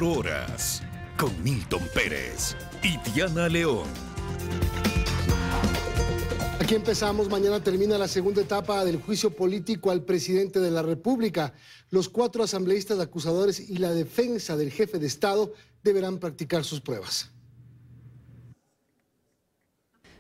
24 horas, con Milton Pérez y Diana León. Aquí empezamos. Mañana termina la segunda etapa del juicio político al presidente de la República. Los 4 asambleístas acusadores y la defensa del jefe de Estado deberán practicar sus pruebas.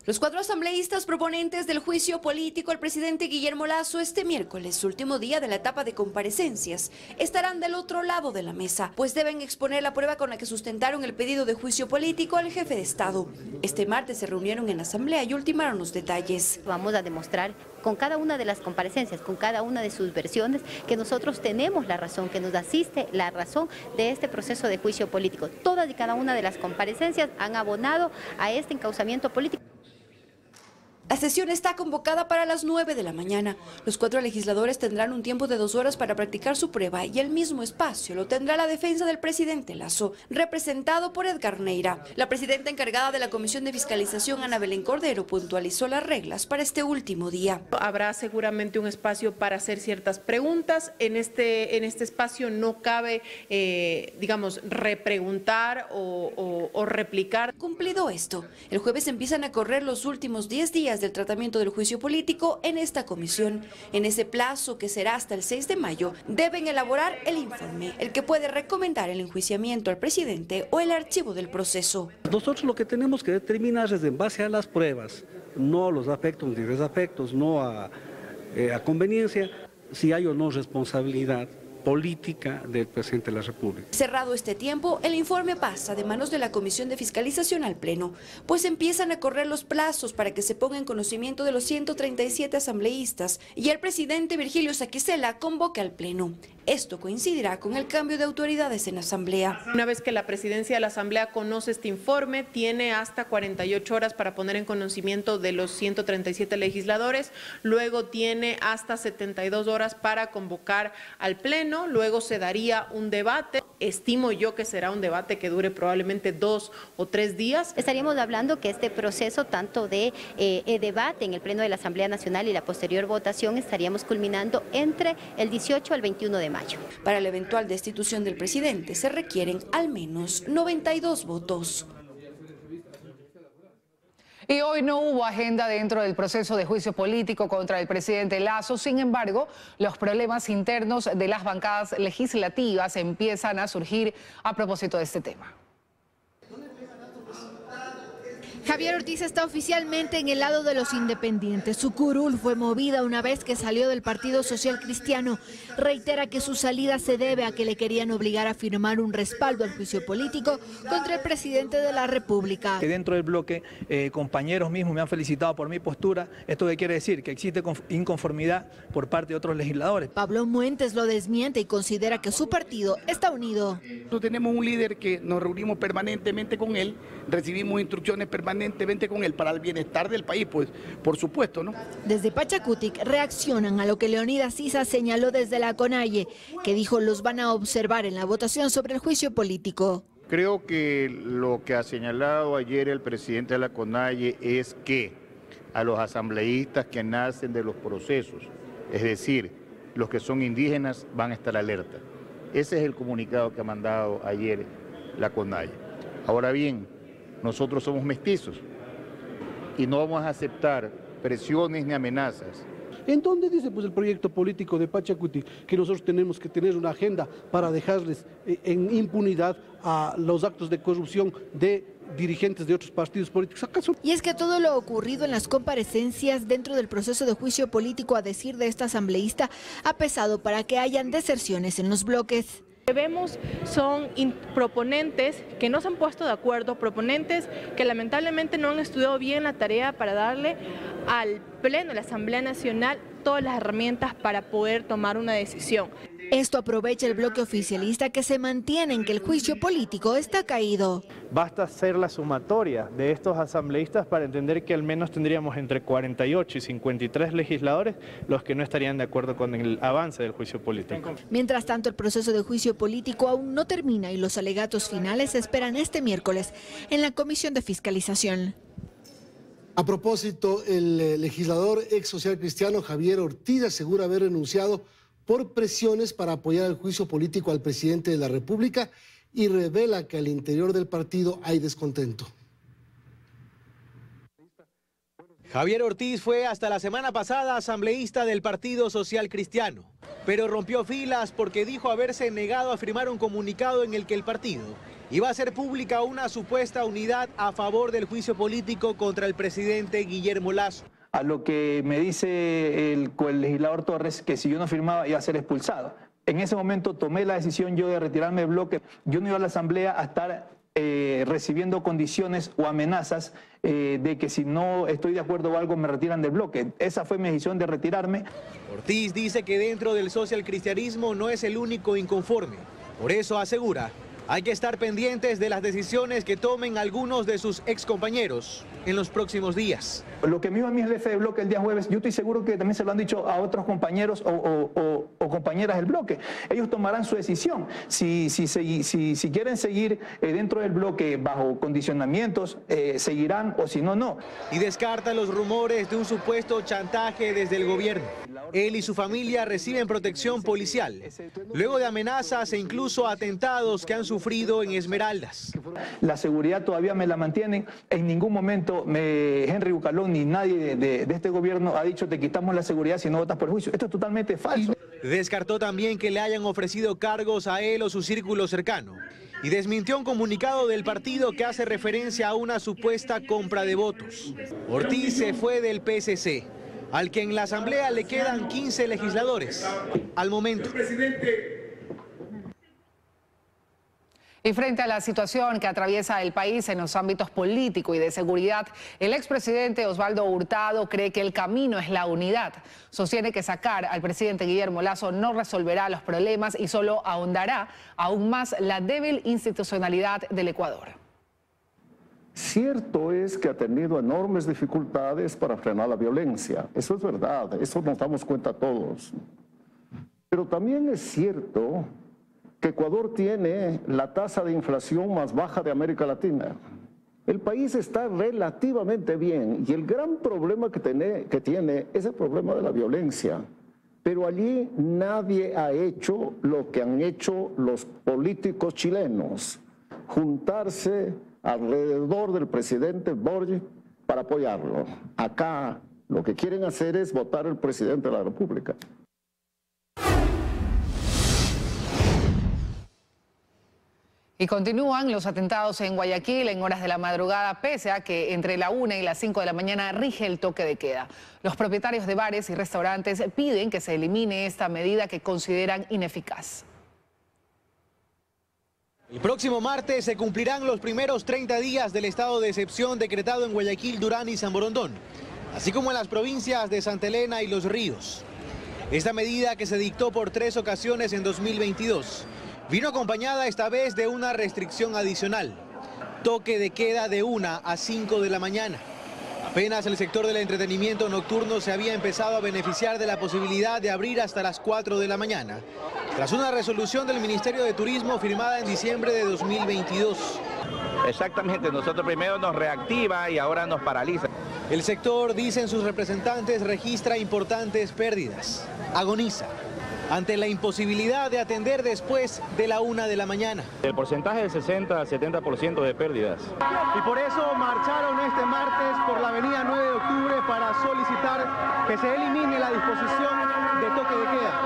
Los 4 asambleístas proponentes del juicio político al presidente Guillermo Lasso este miércoles, último día de la etapa de comparecencias, estarán del otro lado de la mesa, pues deben exponer la prueba con la que sustentaron el pedido de juicio político al jefe de Estado. Este martes se reunieron en la asamblea y ultimaron los detalles. Vamos a demostrar con cada una de las comparecencias, con cada una de sus versiones, que nosotros tenemos la razón, que nos asiste la razón de este proceso de juicio político. Todas y cada una de las comparecencias han abonado a este encauzamiento político. La sesión está convocada para las 9 de la mañana. Los 4 legisladores tendrán un tiempo de 2 horas para practicar su prueba y el mismo espacio lo tendrá la defensa del presidente Lasso, representado por Edgar Neira. La presidenta encargada de la Comisión de Fiscalización, Ana Belén Cordero, puntualizó las reglas para este último día. Habrá seguramente un espacio para hacer ciertas preguntas. En este espacio no cabe, digamos, repreguntar o replicar. Cumplido esto, el jueves empiezan a correr los últimos 10 días del tratamiento del juicio político en esta comisión. En ese plazo, que será hasta el 6 de mayo, deben elaborar el informe, el que puede recomendar el enjuiciamiento al presidente o el archivo del proceso. Nosotros lo que tenemos que determinar es en base a las pruebas, no a los afectos ni desafectos, no a conveniencia, si hay o no responsabilidad política del presidente de la República. Cerrado este tiempo, el informe pasa de manos de la Comisión de Fiscalización al Pleno, pues empiezan a correr los plazos para que se ponga en conocimiento de los 137 asambleístas y el presidente Virgilio Saquicela convoque al Pleno. Esto coincidirá con el cambio de autoridades en la Asamblea. Una vez que la presidencia de la Asamblea conoce este informe, tiene hasta 48 horas para poner en conocimiento de los 137 legisladores, luego tiene hasta 72 horas para convocar al Pleno, luego se daría un debate. Estimo yo que será un debate que dure probablemente 2 o 3 días. Estaríamos hablando que este proceso tanto de debate en el Pleno de la Asamblea Nacional y la posterior votación estaríamos culminando entre el 18 al 21 de mayo. Para la eventual destitución del presidente se requieren al menos 92 votos. Y hoy no hubo agenda dentro del proceso de juicio político contra el presidente Lasso. Sin embargo, los problemas internos de las bancadas legislativas empiezan a surgir a propósito de este tema. Javier Ortiz está oficialmente en el lado de los independientes. Su curul fue movida una vez que salió del Partido Social Cristiano. Reitera que su salida se debe a que le querían obligar a firmar un respaldo al juicio político contra el presidente de la República. Dentro del bloque, compañeros mismos me han felicitado por mi postura. ¿Esto qué quiere decir? Que existe inconformidad por parte de otros legisladores. Pablo Muentes lo desmiente y considera que su partido está unido. Nosotros tenemos un líder que nos reunimos permanentemente con él, recibimos instrucciones permanentemente con él para el bienestar del país, pues por supuesto, ¿no? Desde Pachacutic reaccionan a lo que Leonidas Sisa señaló desde la CONAIE, que dijo los van a observar en la votación sobre el juicio político. Creo que lo que ha señalado ayer el presidente de la CONAIE es que a los asambleístas que nacen de los procesos, es decir, los que son indígenas, van a estar alerta. Ese es el comunicado que ha mandado ayer la CONAIE. Ahora bien, nosotros somos mestizos y no vamos a aceptar presiones ni amenazas. ¿En dónde dice pues el proyecto político de Pachacuti que nosotros tenemos que tener una agenda para dejarles en impunidad a los actos de corrupción de dirigentes de otros partidos políticos? ¿Acaso? Y es que todo lo ocurrido en las comparecencias dentro del proceso de juicio político, a decir de esta asambleísta, ha pesado para que hayan deserciones en los bloques. Lo que vemos son proponentes que no se han puesto de acuerdo, proponentes que lamentablemente no han estudiado bien la tarea para darle al Pleno de la Asamblea Nacional todas las herramientas para poder tomar una decisión. Esto aprovecha el bloque oficialista, que se mantiene en que el juicio político está caído. Basta hacer la sumatoria de estos asambleístas para entender que al menos tendríamos entre 48 y 53 legisladores los que no estarían de acuerdo con el avance del juicio político. Mientras tanto, el proceso de juicio político aún no termina y los alegatos finales se esperan este miércoles en la Comisión de Fiscalización. A propósito, el legislador ex social cristiano Javier Ortiz asegura haber renunciado por presiones para apoyar el juicio político al presidente de la República y revela que al interior del partido hay descontento. Javier Ortiz fue hasta la semana pasada asambleísta del Partido Social Cristiano, pero rompió filas porque dijo haberse negado a firmar un comunicado en el que el partido iba a hacer pública una supuesta unidad a favor del juicio político contra el presidente Guillermo Lasso. A lo que me dice el legislador Torres, que si yo no firmaba iba a ser expulsado. En ese momento tomé la decisión yo de retirarme del bloque. Yo no iba a la asamblea a estar recibiendo condiciones o amenazas de que si no estoy de acuerdo o algo me retiran del bloque. Esa fue mi decisión de retirarme. Ortiz dice que dentro del socialcristianismo no es el único inconforme. Por eso asegura, hay que estar pendientes de las decisiones que tomen algunos de sus excompañeros en los próximos días. Lo que me iba a mi jefe de bloque el día jueves, yo estoy seguro que también se lo han dicho a otros compañeros o compañeras del bloque. Ellos tomarán su decisión. Si quieren seguir dentro del bloque bajo condicionamientos, seguirán, o si no, no. Y descarta los rumores de un supuesto chantaje desde el gobierno. Él y su familia reciben protección policial, luego de amenazas e incluso atentados que han sufrido en Esmeraldas. La seguridad todavía me la mantienen. En ningún momento Henry Bucalón ni nadie de este gobierno ha dicho te quitamos la seguridad si no votas por el juicio. Esto es totalmente falso. Descartó también que le hayan ofrecido cargos a él o su círculo cercano. Y desmintió un comunicado del partido que hace referencia a una supuesta compra de votos. Ortiz se fue del PSC, al que en la asamblea le quedan 15 legisladores al momento. Y frente a la situación que atraviesa el país en los ámbitos político y de seguridad, el expresidente Osvaldo Hurtado cree que el camino es la unidad. Sostiene que sacar al presidente Guillermo Lasso no resolverá los problemas y solo ahondará aún más la débil institucionalidad del Ecuador. Cierto es que ha tenido enormes dificultades para frenar la violencia. Eso es verdad, eso nos damos cuenta todos. Pero también es cierto que Ecuador tiene la tasa de inflación más baja de América Latina. El país está relativamente bien y el gran problema que tiene es el problema de la violencia. Pero allí nadie ha hecho lo que han hecho los políticos chilenos, juntarse alrededor del presidente Boric para apoyarlo. Acá lo que quieren hacer es votar al presidente de la República. Y continúan los atentados en Guayaquil en horas de la madrugada, pese a que entre la 1 y las 5 de la mañana rige el toque de queda. Los propietarios de bares y restaurantes piden que se elimine esta medida que consideran ineficaz. El próximo martes se cumplirán los primeros 30 días del estado de excepción decretado en Guayaquil, Durán y San Borondón, así como en las provincias de Santa Elena y Los Ríos. Esta medida, que se dictó por 3 ocasiones en 2022, vino acompañada esta vez de una restricción adicional: toque de queda de 1 a 5 de la mañana. Apenas el sector del entretenimiento nocturno se había empezado a beneficiar de la posibilidad de abrir hasta las 4 de la mañana, tras una resolución del Ministerio de Turismo firmada en diciembre de 2022. Exactamente, nosotros primero nos reactiva y ahora nos paraliza. El sector, dicen sus representantes, registra importantes pérdidas, agoniza ante la imposibilidad de atender después de la 1 de la mañana. El porcentaje es 60 al 70% de pérdidas. Y por eso marcharon este martes por la avenida 9 de octubre para solicitar que se elimine la disposición de toque de queda.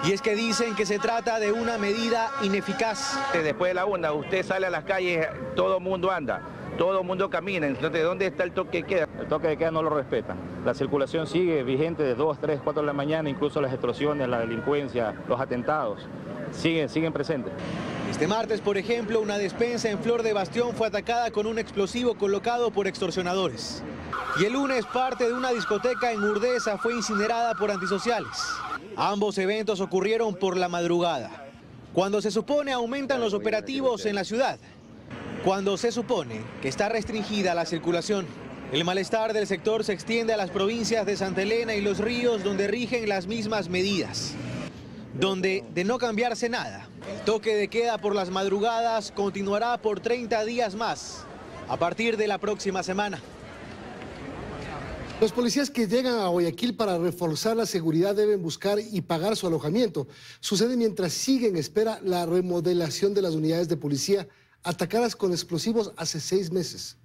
Y es que dicen que se trata de una medida ineficaz. Después de la 1, usted sale a las calles, todo el mundo anda. Todo el mundo camina. Entonces, ¿dónde está el toque de queda? El toque de queda no lo respetan. La circulación sigue vigente de 2, 3, 4 de la mañana, incluso las extorsiones, la delincuencia, los atentados, siguen presentes. Este martes, por ejemplo, una despensa en Flor de Bastión fue atacada con un explosivo colocado por extorsionadores. Y el lunes, parte de una discoteca en Urdesa fue incinerada por antisociales. Ambos eventos ocurrieron por la madrugada, cuando se supone aumentan los operativos en la ciudad, cuando se supone que está restringida la circulación. El malestar del sector se extiende a las provincias de Santa Elena y Los Ríos, donde rigen las mismas medidas, donde, de no cambiarse nada, el toque de queda por las madrugadas continuará por 30 días más, a partir de la próxima semana. Los policías que llegan a Guayaquil para reforzar la seguridad deben buscar y pagar su alojamiento. Sucede mientras sigue en espera la remodelación de las unidades de policía atacadas con explosivos hace 6 meses.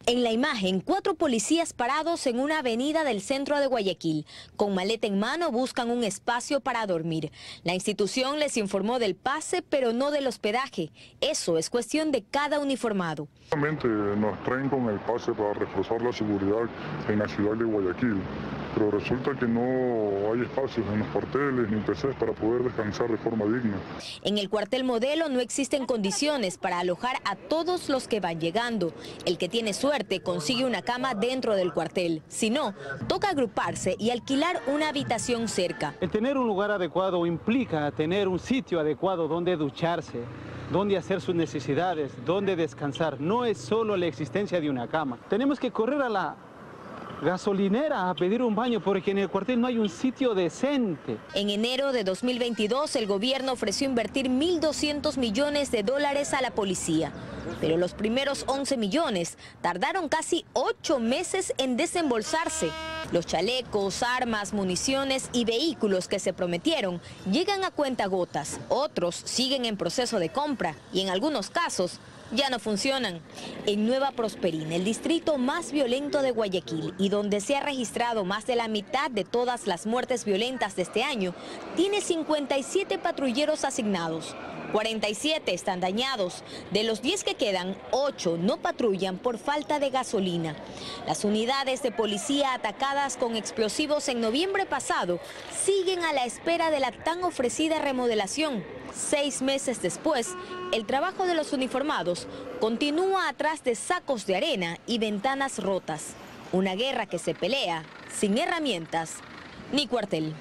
En la imagen, 4 policías parados en una avenida del centro de Guayaquil. Con maleta en mano buscan un espacio para dormir. La institución les informó del pase, pero no del hospedaje. Eso es cuestión de cada uniformado. Nos traen con el pase para reforzar la seguridad en la ciudad de Guayaquil, pero resulta que no hay espacios en los cuarteles ni PCs para poder descansar de forma digna. En el cuartel modelo no existen condiciones para alojar a todos los que van llegando. El que tiene suerte consigue una cama dentro del cuartel. Si no, toca agruparse y alquilar una habitación cerca. El tener un lugar adecuado implica tener un sitio adecuado donde ducharse, donde hacer sus necesidades, donde descansar. No es solo la existencia de una cama. Tenemos que correr a la gasolinera a pedir un baño porque en el cuartel no hay un sitio decente. En enero de 2022 el gobierno ofreció invertir $1.200 millones a la policía, pero los primeros 11 millones tardaron casi 8 meses en desembolsarse. Los chalecos, armas, municiones y vehículos que se prometieron llegan a cuentagotas. Otros siguen en proceso de compra y en algunos casos ya no funcionan. En Nueva Prosperina, el distrito más violento de Guayaquil y donde se ha registrado más de la mitad de todas las muertes violentas de este año, tiene 57 patrulleros asignados. 47 están dañados. De los 10 que quedan, 8 no patrullan por falta de gasolina. Las unidades de policía atacadas con explosivos en noviembre pasado siguen a la espera de la tan ofrecida remodelación. 6 meses después, el trabajo de los uniformados continúa atrás de sacos de arena y ventanas rotas. Una guerra que se pelea sin herramientas ni cuartel.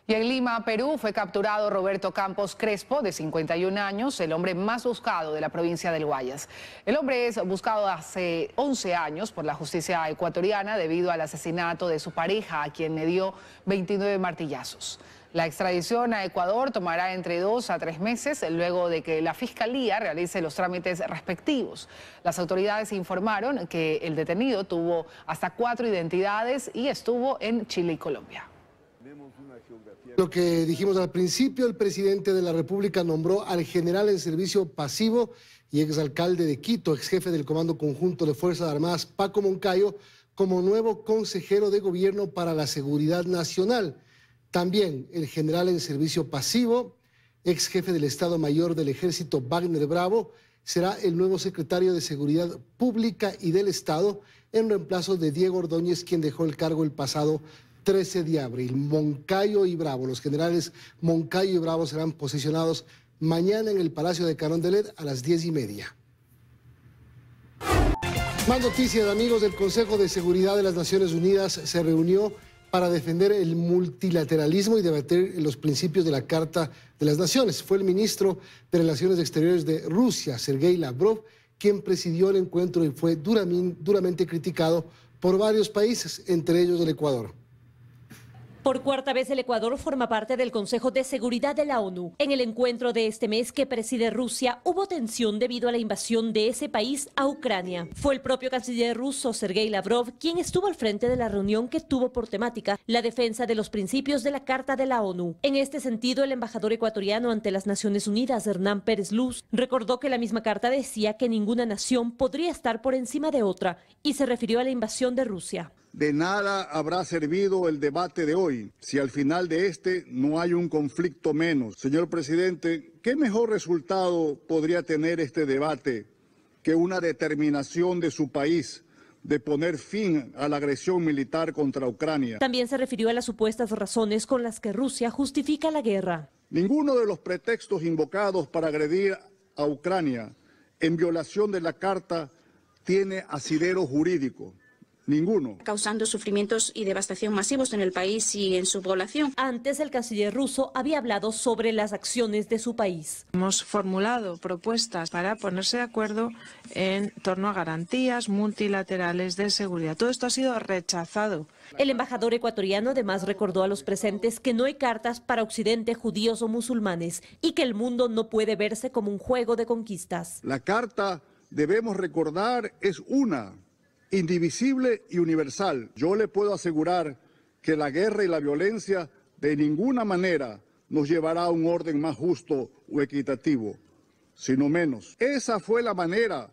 Y en Lima, Perú, fue capturado Roberto Campos Crespo, de 51 años, el hombre más buscado de la provincia del Guayas. El hombre es buscado hace 11 años por la justicia ecuatoriana debido al asesinato de su pareja, a quien le dio 29 martillazos. La extradición a Ecuador tomará entre 2 a 3 meses luego de que la Fiscalía realice los trámites respectivos. Las autoridades informaron que el detenido tuvo hasta 4 identidades y estuvo en Chile y Colombia. Lo que dijimos al principio, el presidente de la República nombró al general en servicio pasivo y exalcalde de Quito, ex jefe del Comando Conjunto de Fuerzas Armadas, Paco Moncayo, como nuevo consejero de gobierno para la seguridad nacional. También el general en servicio pasivo, ex jefe del Estado Mayor del Ejército, Wagner Bravo, será el nuevo secretario de Seguridad Pública y del Estado en reemplazo de Diego Ordóñez, quien dejó el cargo el pasado 13 de abril. Moncayo y Bravo, los generales Moncayo y Bravo serán posicionados mañana en el Palacio de Carondelet a las 10:30. Más noticias, amigos. El Consejo de Seguridad de las Naciones Unidas se reunió para defender el multilateralismo y debatir los principios de la Carta de las Naciones. Fue el ministro de Relaciones Exteriores de Rusia, Sergei Lavrov, quien presidió el encuentro y fue duramente criticado por varios países, entre ellos el Ecuador. Por cuarta vez el Ecuador forma parte del Consejo de Seguridad de la ONU. En el encuentro de este mes que preside Rusia hubo tensión debido a la invasión de ese país a Ucrania. Fue el propio canciller ruso Sergei Lavrov quien estuvo al frente de la reunión que tuvo por temática la defensa de los principios de la Carta de la ONU. En este sentido, el embajador ecuatoriano ante las Naciones Unidas, Hernán Pérez Luz, recordó que la misma carta decía que ninguna nación podría estar por encima de otra y se refirió a la invasión de Rusia. De nada habrá servido el debate de hoy si al final de este no hay un conflicto menos. Señor presidente, ¿qué mejor resultado podría tener este debate que una determinación de su país de poner fin a la agresión militar contra Ucrania? También se refirió a las supuestas razones con las que Rusia justifica la guerra. Ninguno de los pretextos invocados para agredir a Ucrania en violación de la Carta tiene asidero jurídico. Ninguno. Causando sufrimientos y devastación masivos en el país y en su población. Antes, el canciller ruso había hablado sobre las acciones de su país. Hemos formulado propuestas para ponerse de acuerdo en torno a garantías multilaterales de seguridad. Todo esto ha sido rechazado. El embajador ecuatoriano además recordó a los presentes que no hay cartas para Occidente, judíos o musulmanes, y que el mundo no puede verse como un juego de conquistas. La carta, debemos recordar, es una, indivisible y universal. Yo le puedo asegurar que la guerra y la violencia de ninguna manera nos llevará a un orden más justo o equitativo, sino menos. Esa fue la manera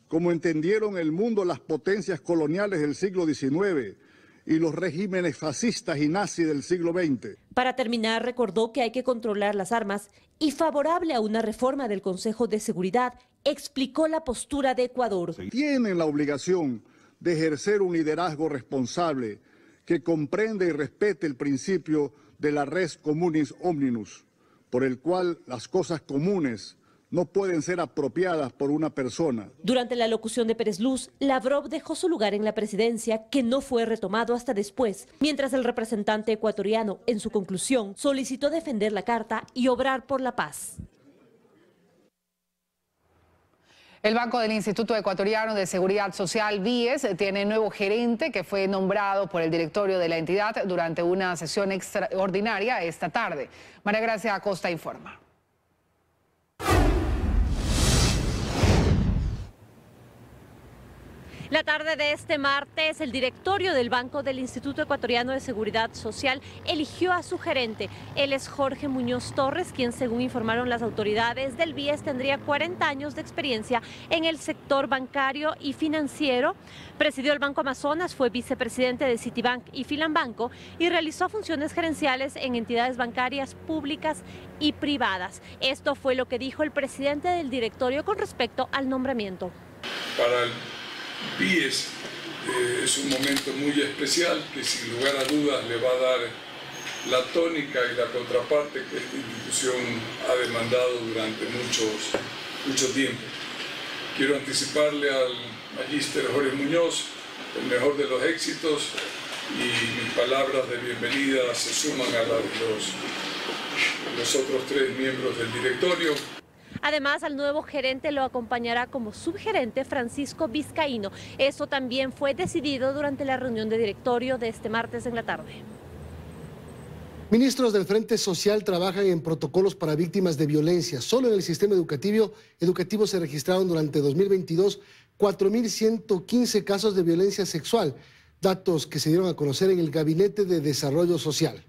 como entendieron el mundo las potencias coloniales del siglo XIX y los regímenes fascistas y nazis del siglo XX. Para terminar, recordó que hay que controlar las armas y, favorable a una reforma del Consejo de Seguridad, explicó la postura de Ecuador. Tienen la obligación de ejercer un liderazgo responsable que comprenda y respete el principio de la res communis omnibus, por el cual las cosas comunes no pueden ser apropiadas por una persona. Durante la locución de Pérez Luz, Lavrov dejó su lugar en la presidencia, que no fue retomado hasta después, mientras el representante ecuatoriano, en su conclusión, solicitó defender la carta y obrar por la paz. El Banco del Instituto Ecuatoriano de Seguridad Social, BIES, tiene nuevo gerente que fue nombrado por el directorio de la entidad durante una sesión extraordinaria esta tarde. María Gracia Acosta informa. La tarde de este martes, el directorio del Banco del Instituto Ecuatoriano de Seguridad Social eligió a su gerente. Él es Jorge Muñoz Torres, quien, según informaron las autoridades del BIES, tendría 40 años de experiencia en el sector bancario y financiero. Presidió el Banco Amazonas, fue vicepresidente de Citibank y Filambanco y realizó funciones gerenciales en entidades bancarias públicas y privadas. Esto fue lo que dijo el presidente del directorio con respecto al nombramiento. Para el BIES es un momento muy especial que sin lugar a dudas le va a dar la tónica y la contraparte que esta institución ha demandado durante mucho tiempo. Quiero anticiparle al magíster Jorge Muñoz el mejor de los éxitos y mis palabras de bienvenida se suman a las de los otros 3 miembros del directorio. Además, al nuevo gerente lo acompañará como subgerente Francisco Vizcaíno. Eso también fue decidido durante la reunión de directorio de este martes en la tarde. Ministros del Frente Social trabajan en protocolos para víctimas de violencia. Solo en el sistema educativo se registraron durante 2022 4.115 casos de violencia sexual, datos que se dieron a conocer en el Gabinete de Desarrollo Social.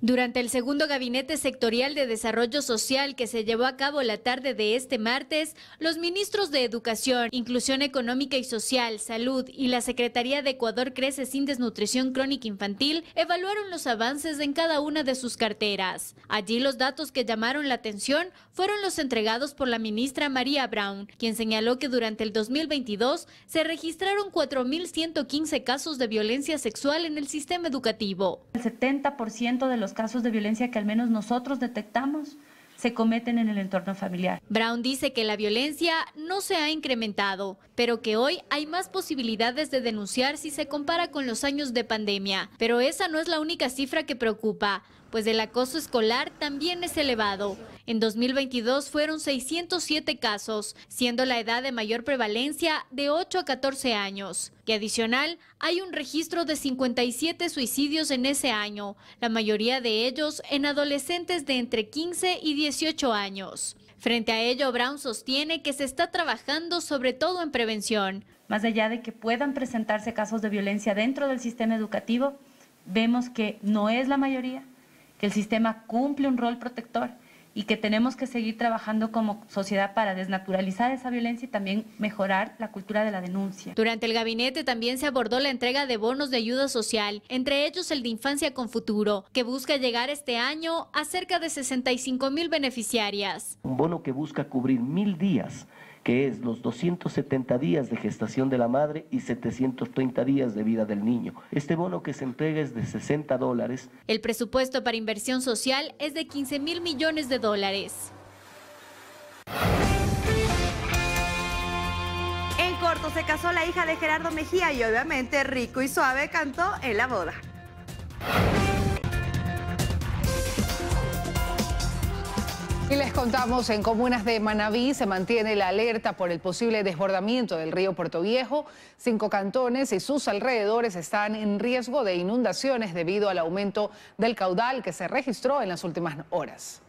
Durante el segundo Gabinete Sectorial de Desarrollo Social que se llevó a cabo la tarde de este martes, los ministros de Educación, Inclusión Económica y Social, Salud y la Secretaría de Ecuador Crece sin Desnutrición Crónica Infantil evaluaron los avances en cada una de sus carteras. Allí los datos que llamaron la atención fueron los entregados por la ministra María Brown, quien señaló que durante el 2022 se registraron 4.115 casos de violencia sexual en el sistema educativo. El 70% de los casos de violencia que al menos nosotros detectamos se cometen en el entorno familiar. Brown dice que la violencia no se ha incrementado, pero que hoy hay más posibilidades de denunciar si se compara con los años de pandemia. Pero esa no es la única cifra que preocupa, pues el acoso escolar también es elevado. En 2022 fueron 607 casos, siendo la edad de mayor prevalencia de 8 a 14 años. Y adicional, hay un registro de 57 suicidios en ese año, la mayoría de ellos en adolescentes de entre 15 y 18 años. Frente a ello, Brown sostiene que se está trabajando sobre todo en prevención. Más allá de que puedan presentarse casos de violencia dentro del sistema educativo, vemos que no es la mayoría, que el sistema cumple un rol protector y que tenemos que seguir trabajando como sociedad para desnaturalizar esa violencia y también mejorar la cultura de la denuncia. Durante el gabinete también se abordó la entrega de bonos de ayuda social, entre ellos el de Infancia con Futuro, que busca llegar este año a cerca de 65,000 beneficiarias. Un bono que busca cubrir 1.000 días, que es los 270 días de gestación de la madre y 730 días de vida del niño. Este bono que se entrega es de $60. El presupuesto para inversión social es de $15,000 millones. En corto, corto se casó la hija de Gerardo Mejía y obviamente Rico y Suave cantó en la boda. Y les contamos, en comunas de Manabí se mantiene la alerta por el posible desbordamiento del río Puerto Viejo. 5 cantones y sus alrededores están en riesgo de inundaciones debido al aumento del caudal que se registró en las últimas horas.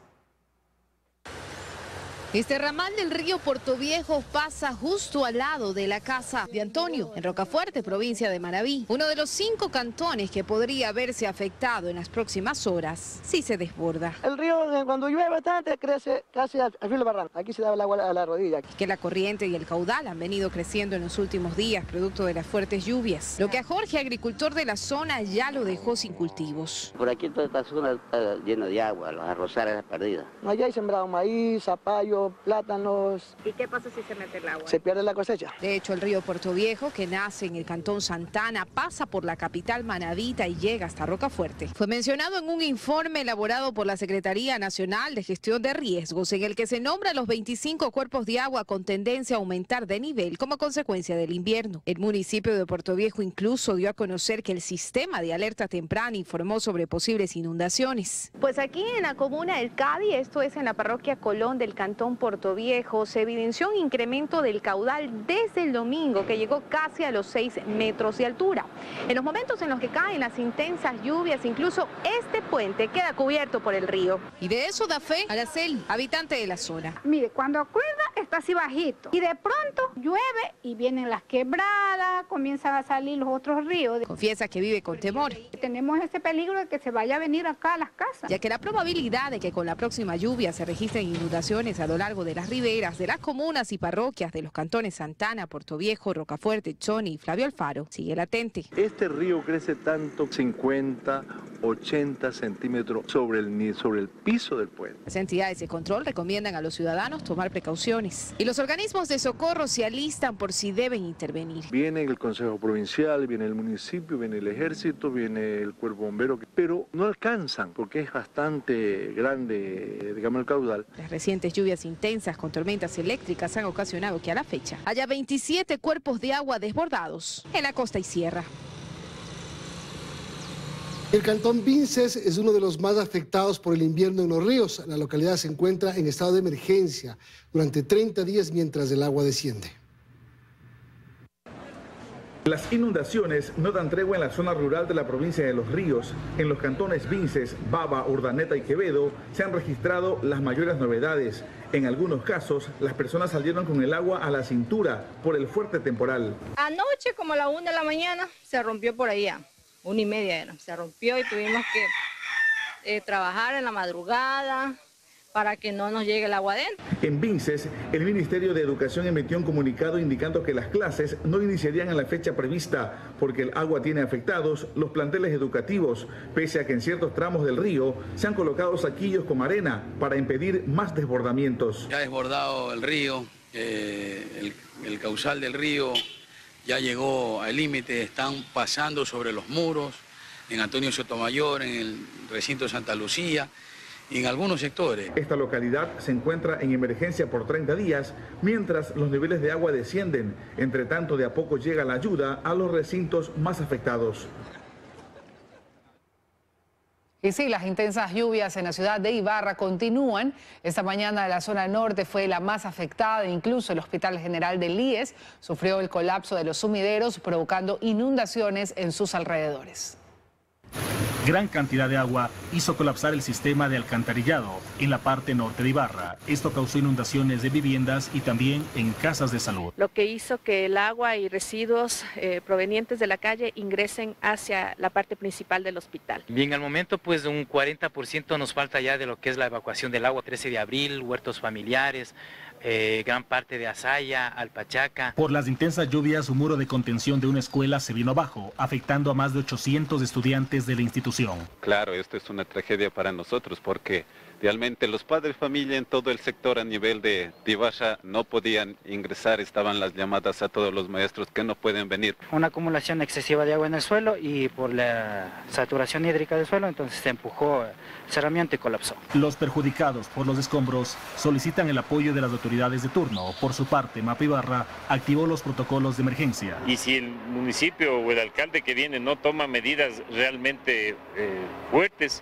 Este ramal del río Puerto Viejo pasa justo al lado de la casa de Antonio, en Rocafuerte, provincia de Manabí. Uno de los 5 cantones que podría verse afectado en las próximas horas si se desborda. El río cuando llueve bastante crece casi al filo del barranco. Aquí se da el agua a la rodilla. Que la corriente y el caudal han venido creciendo en los últimos días producto de las fuertes lluvias. Lo que a Jorge, agricultor de la zona, ya lo dejó sin cultivos. Por aquí toda esta zona está llena de agua, los arrozales perdidos. Allá hay sembrado maíz, zapallo, plátanos. ¿Y qué pasa si se mete el agua? Se pierde la cosecha. De hecho, el río Puerto Viejo, que nace en el cantón Santana, pasa por la capital Manabita y llega hasta Rocafuerte. Fue mencionado en un informe elaborado por la Secretaría Nacional de Gestión de Riesgos, en el que se nombran los 25 cuerpos de agua con tendencia a aumentar de nivel como consecuencia del invierno. El municipio de Puerto Viejo incluso dio a conocer que el sistema de alerta temprana informó sobre posibles inundaciones. Pues aquí en la comuna del Cadi, esto es en la parroquia Colón del cantón Puerto Viejo, se evidenció un incremento del caudal desde el domingo que llegó casi a los 6 metros de altura. En los momentos en los que caen las intensas lluvias, incluso este puente queda cubierto por el río. Y de eso da fe Araceli, habitante de la zona. Mire, cuando acuerda está así bajito y de pronto llueve y vienen las quebradas, comienzan a salir los otros ríos. Confiesa que vive con temor. Tenemos ese peligro de que se vaya a venir acá a las casas. Ya que la probabilidad de que con la próxima lluvia se registren inundaciones a lo largo de las riberas de las comunas y parroquias de los cantones Santana, Puerto Viejo, Rocafuerte, Choni y Flavio Alfaro sigue latente. Este río crece tanto, 50, 80 centímetros sobre el piso del puente. Las entidades de control recomiendan a los ciudadanos tomar precauciones. Y los organismos de socorro se alistan por si deben intervenir. Viene el Consejo Provincial, viene el municipio, viene el Ejército, viene el Cuerpo Bombero, pero no alcanzan porque es bastante grande, digamos, el caudal. Las recientes lluvias intensas con tormentas eléctricas han ocasionado que a la fecha haya 27 cuerpos de agua desbordados en la costa y sierra. El cantón Vinces es uno de los más afectados por el invierno en los ríos. La localidad se encuentra en estado de emergencia durante 30 días mientras el agua desciende. Las inundaciones no dan tregua en la zona rural de la provincia de Los Ríos. En los cantones Vinces, Baba, Urdaneta y Quevedo se han registrado las mayores novedades. En algunos casos, las personas salieron con el agua a la cintura por el fuerte temporal. Anoche, como a la 1 de la mañana, se rompió por allá. 1:30 era. Se rompió y tuvimos que trabajar en la madrugada para que no nos llegue el agua adentro. En Vinces, el Ministerio de Educación emitió un comunicado indicando que las clases no iniciarían en la fecha prevista porque el agua tiene afectados los planteles educativos, pese a que en ciertos tramos del río se han colocado saquillos con arena para impedir más desbordamientos. Ya ha desbordado el río, el caudal del río ya llegó al límite, están pasando sobre los muros, en Antonio Sotomayor, en el recinto de Santa Lucía, y en algunos sectores. Esta localidad se encuentra en emergencia por 30 días, mientras los niveles de agua descienden. Entre tanto, de a poco llega la ayuda a los recintos más afectados. Y sí, las intensas lluvias en la ciudad de Ibarra continúan. Esta mañana la zona norte fue la más afectada, incluso el Hospital General del IES sufrió el colapso de los sumideros, provocando inundaciones en sus alrededores. Gran cantidad de agua hizo colapsar el sistema de alcantarillado en la parte norte de Ibarra. Esto causó inundaciones de viviendas y también en casas de salud. Lo que hizo que el agua y residuos provenientes de la calle ingresen hacia la parte principal del hospital. Bien, al momento pues un 40% nos falta ya de lo que es la evacuación del agua. 13 de abril, huertos familiares, gran parte de Azaya, Alpachaca. Por las intensas lluvias, un muro de contención de una escuela se vino abajo, afectando a más de 800 estudiantes de la institución. Claro, esto es una tragedia para nosotros porque realmente los padres de familia en todo el sector a nivel de Ibarra no podían ingresar, estaban las llamadas a todos los maestros que no pueden venir. Una acumulación excesiva de agua en el suelo y por la saturación hídrica del suelo, entonces se empujó el cerramiento y colapsó. Los perjudicados por los escombros solicitan el apoyo de las autoridades autoridades de turno. Por su parte, Mapibarra activó los protocolos de emergencia. Y si el municipio o el alcalde que viene no toma medidas realmente fuertes,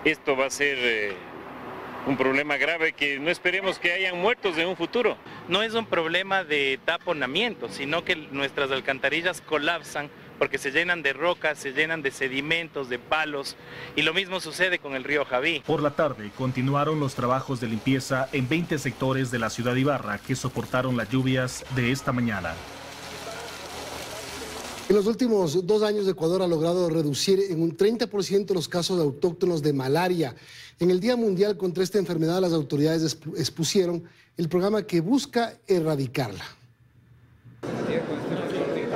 esto va a ser un problema grave que no esperemos que hayan muertos en un futuro. No es un problema de taponamiento, sino que nuestras alcantarillas colapsan porque se llenan de rocas, se llenan de sedimentos, de palos, y lo mismo sucede con el río Javí. Por la tarde continuaron los trabajos de limpieza en 20 sectores de la ciudad de Ibarra que soportaron las lluvias de esta mañana. En los últimos 2 años, Ecuador ha logrado reducir en un 30% los casos autóctonos de malaria. En el Día Mundial contra esta enfermedad, las autoridades expusieron el programa que busca erradicarla.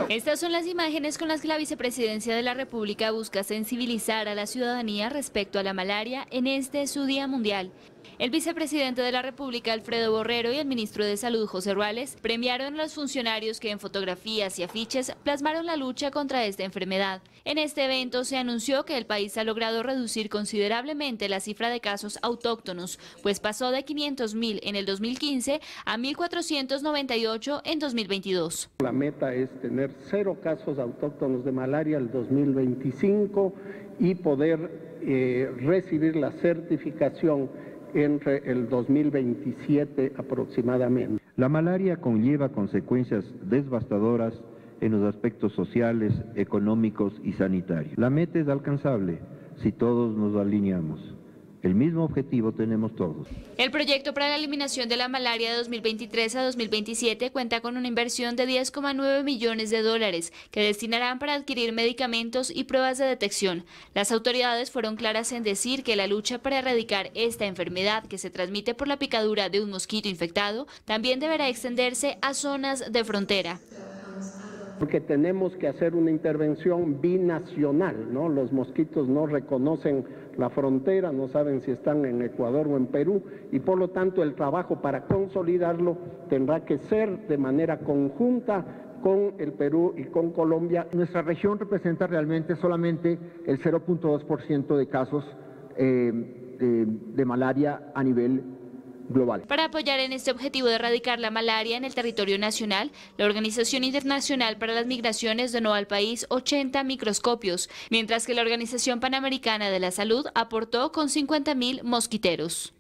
Estas son las imágenes con las que la Vicepresidencia de la República busca sensibilizar a la ciudadanía respecto a la malaria en su Día Mundial. El vicepresidente de la República, Alfredo Borrero, y el ministro de Salud, José Ruales, premiaron a los funcionarios que en fotografías y afiches plasmaron la lucha contra esta enfermedad. En este evento se anunció que el país ha logrado reducir considerablemente la cifra de casos autóctonos, pues pasó de 500.000 en el 2015 a 1.498 en 2022. La meta es tener 0 casos autóctonos de malaria el 2025 y poder recibir la certificación entre el 2027 aproximadamente. La malaria conlleva consecuencias devastadoras en los aspectos sociales, económicos y sanitarios. La meta es alcanzable si todos nos alineamos. El mismo objetivo tenemos todos. El proyecto para la eliminación de la malaria de 2023 a 2027 cuenta con una inversión de $10,9 millones que destinarán para adquirir medicamentos y pruebas de detección. Las autoridades fueron claras en decir que la lucha para erradicar esta enfermedad que se transmite por la picadura de un mosquito infectado también deberá extenderse a zonas de frontera. Porque tenemos que hacer una intervención binacional, ¿no? Los mosquitos no reconocen la frontera, no saben si están en Ecuador o en Perú, y por lo tanto el trabajo para consolidarlo tendrá que ser de manera conjunta con el Perú y con Colombia. Nuestra región representa realmente solamente el 0.2% de casos de malaria a nivel global. Para apoyar en este objetivo de erradicar la malaria en el territorio nacional, la Organización Internacional para las Migraciones donó al país 80 microscopios, mientras que la Organización Panamericana de la Salud aportó con 50.000 mosquiteros.